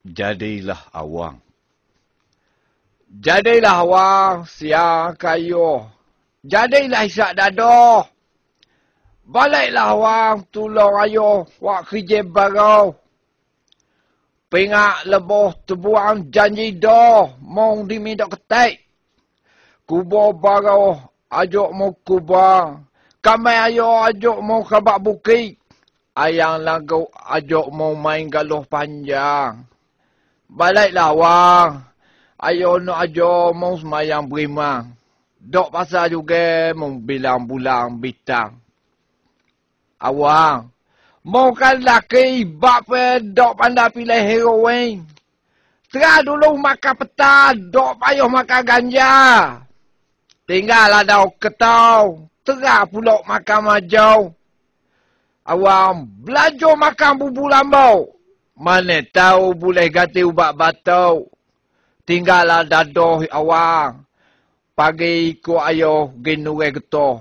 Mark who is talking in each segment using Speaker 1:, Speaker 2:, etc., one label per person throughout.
Speaker 1: Jadilah awang. Jadilah awang siang kayu. Jadilah isak dadah. Baliklah awang tolong ayuh wak kerja barau. Pengak leboh terbuang janji dah. Mong diminta ketek. Kubur barau ajuk mau kubang. Kamai ayuh ajuk mau kabak bukit. Ayang lagu ajuk mau main galuh panjang. Baliklah awang. Ayuh nak ajuk mau semayang berimang. Dok pasal juga mau bilang bulan bintang. Awang. Mau kan laki bak dok pandai pilih heroin. Serah dulu makan petang. Dok payuh makan ganja. Tinggal ada ketau. Terah pula makan majau. Awang belajar makan bubur lambau. Mana tahu boleh ganti ubat batuk. Tinggallah dadah awang. Pagi ikut ayuh genurai getah.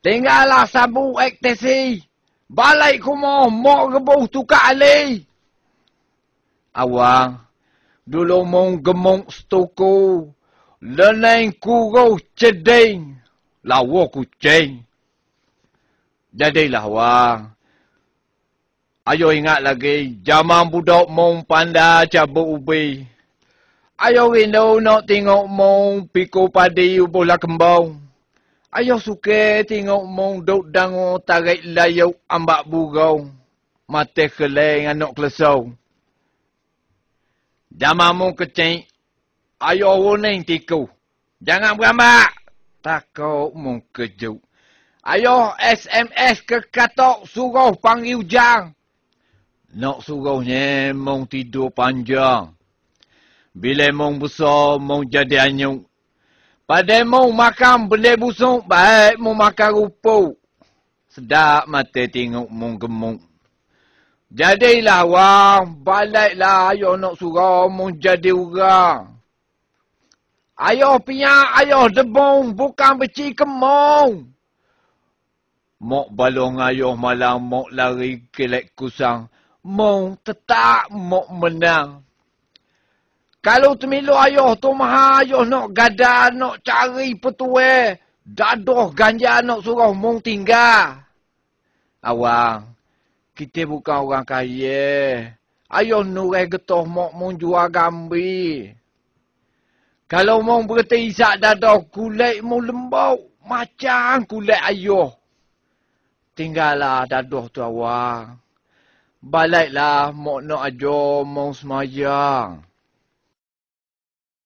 Speaker 1: Tinggallah sabu ekstasi. Balik kumah mok rebuh tukar alih. Awang. Dulu mong gemuk stoku. Leneng kuruh ceding. Lawa kucing. Jadilah awang. Ayo ingat lagi. Zaman budak mong pandai cabut ubi. Ayo rindu nak tengok mong pikul padi ubuhlah kembang. Ayo suka tengok mong duk dangu tarik layuk ambak burung. Mata keleng anak kelesau. Zaman mong kecil. Ayo wuning tiku. Jangan berambak. Takut mong kejut. Ayo SMS ke katok suruh panggil jang. Nak suruhnya mong tidur panjang. Bila mong besar mong jadi anyuk. Pada mong makan beli busuk baik mong makan rupuk. Sedap mata tengok mong gemuk. Jadilah awang, baliklah ayo nak suruh mong jadi orang. Ayo piak, ayo debong, bukan beci kemong. Mok balong ayo malam, mok lari kelek kusang. Mong tetap mok menang. Kalau temilu ayo tu maha ayo nak gada, nak cari petuai. Dadah ganja nak suruh mong tinggal. Awang, kita bukan orang kaya. Ayo nurai getah mok mong jual gambi. Kalau mong berhenti isak dadah, kulit mong lembau. Macam kulit ayuh. Tinggallah dadah tu awang. Baliklah mok nak ajar mong semayang.